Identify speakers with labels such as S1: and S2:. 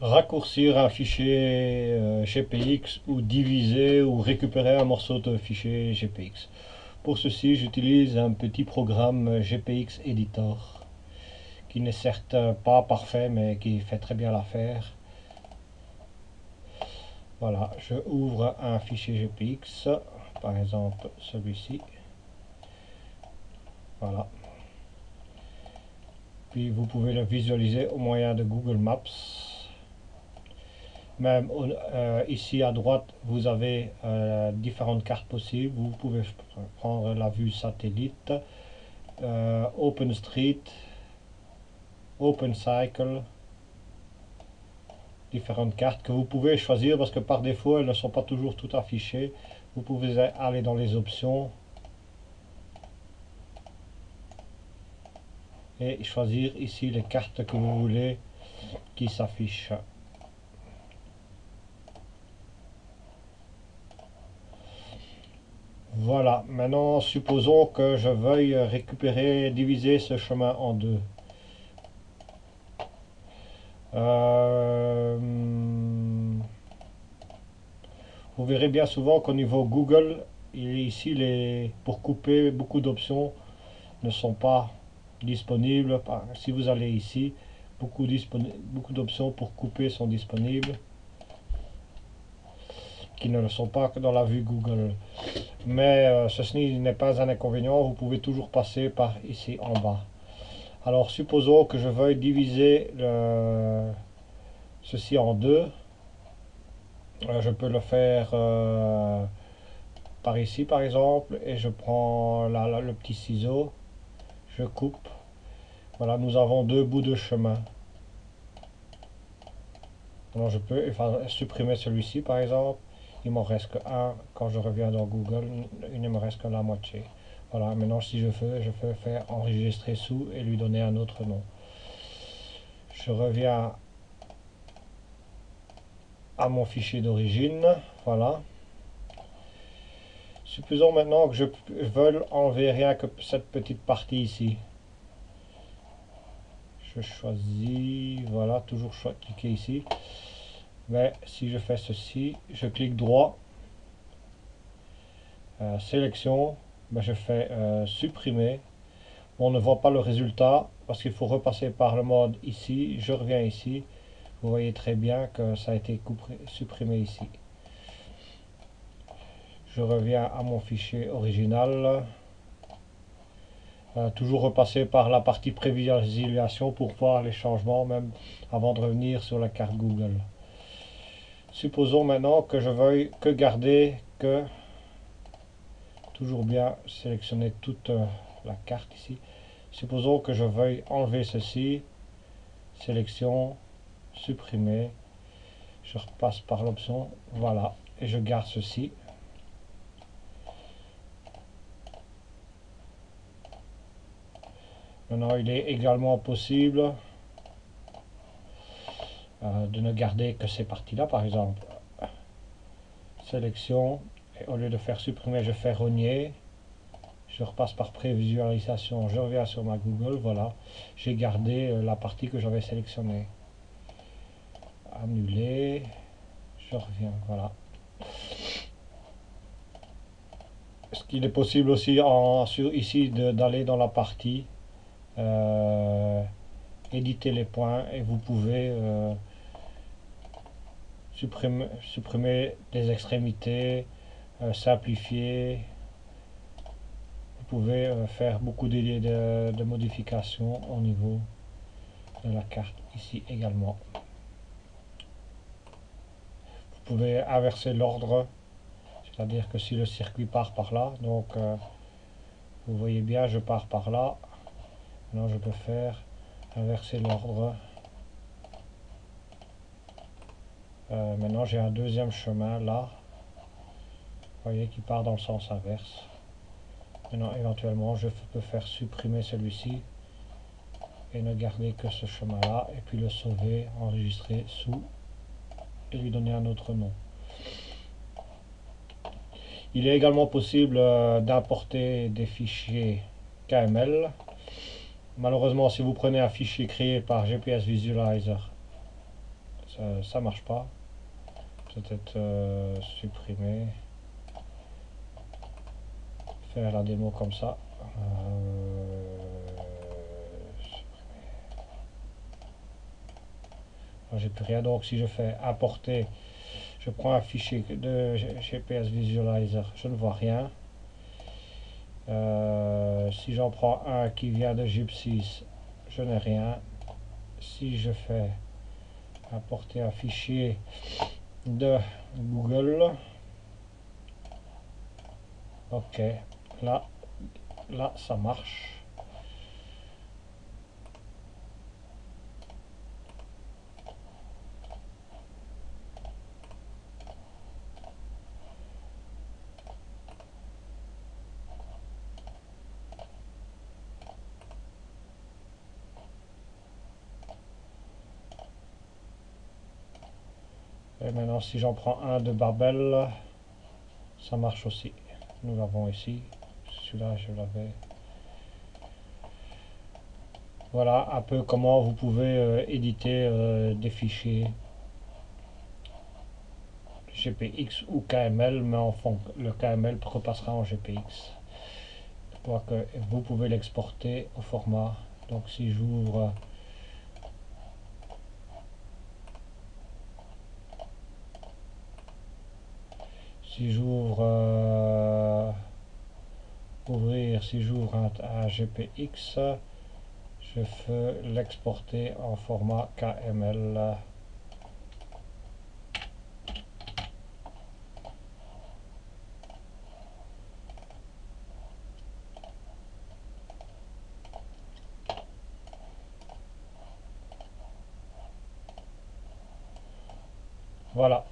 S1: raccourcir un fichier GPX ou diviser ou récupérer un morceau de fichier GPX. Pour ceci, j'utilise un petit programme GPX Editor qui n'est certes pas parfait mais qui fait très bien l'affaire. Voilà, je ouvre un fichier GPX, par exemple celui-ci. Voilà. Puis vous pouvez le visualiser au moyen de Google Maps. Même ici à droite, vous avez différentes cartes possibles. Vous pouvez prendre la vue satellite, OpenStreet, OpenCycle, différentes cartes que vous pouvez choisir parce que par défaut, elles ne sont pas toujours toutes affichées. Vous pouvez aller dans les options et choisir ici les cartes que vous voulez qui s'affichent. Voilà, maintenant supposons que je veuille diviser ce chemin en deux. Vous verrez bien souvent qu'au niveau Google, ici pour couper, beaucoup d'options ne sont pas disponibles. Si vous allez ici, beaucoup d'options pour couper sont disponibles, qui ne le sont pas que dans la vue Google. Mais ceci n'est pas un inconvénient, vous pouvez toujours passer par ici en bas. Alors supposons que je veuille diviser ceci en deux. Je peux le faire par ici par exemple, et je prends le petit ciseau, je coupe. Voilà, nous avons deux bouts de chemin. Alors je peux supprimer celui-ci par exemple. Il m'en reste que un. Quand je reviens dans Google, il ne me reste que la moitié. Voilà, maintenant si je peux faire enregistrer sous et lui donner un autre nom. Je reviens à mon fichier d'origine. Voilà. Supposons maintenant que je veuille enlever rien que cette petite partie ici. Je choisis, voilà, toujours cliquer ici. Mais si je fais ceci, je clique droit, sélection, mais je fais supprimer. On ne voit pas le résultat parce qu'il faut repasser par le mode ici. Je reviens ici. Vous voyez très bien que ça a été supprimé ici. Je reviens à mon fichier original. Toujours repasser par la partie prévisualisation pour voir les changements même avant de revenir sur la carte Google. Supposons maintenant que je veuille que garder toujours bien sélectionner toute la carte ici. Supposons que je veuille enlever ceci, sélection, supprimer, je repasse par l'option, voilà, et je garde ceci. Maintenant, il est également possible de ne garder que ces parties-là, par exemple. Sélection, et au lieu de faire supprimer, je fais rogner. Je repasse par prévisualisation, je reviens sur ma Google, voilà. J'ai gardé la partie que j'avais sélectionnée. Annuler, je reviens, voilà. Ce qu'il est possible aussi ici d'aller dans la partie éditer les points et vous pouvez supprimer les extrémités, simplifier. Vous pouvez faire beaucoup de modifications au niveau de la carte ici également. Vous pouvez inverser l'ordre, c'est-à-dire que si le circuit part par là, donc vous voyez bien, je pars par là. Maintenant je peux faire inverser l'ordre. Maintenant j'ai un deuxième chemin là, vous voyez, qui part dans le sens inverse. Maintenant éventuellement je peux faire supprimer celui-ci et ne garder que ce chemin là, et puis le sauver, enregistrer sous et lui donner un autre nom. Il est également possible d'importer des fichiers KML. Malheureusement, si vous prenez un fichier créé par GPS Visualizer, ça marche pas. Peut-être supprimer, faire la démo comme ça. J'ai plus rien, donc si je fais importer, je prends un fichier de GPS Visualizer, je ne vois rien. Si j'en prends un qui vient de Gypsys, je n'ai rien. Si je fais importer un fichier de Google, ok, là ça marche. Et maintenant si j'en prends un de Babel, ça marche aussi. Nous l'avons ici, celui-là je l'avais. Voilà un peu comment vous pouvez éditer des fichiers GPX ou KML, mais en fond, le KML repassera en GPX. Je vois que vous pouvez l'exporter au format. Donc si j'ouvre ouvrir, si j'ouvre un GPX, je peux l'exporter en format KML. Voilà.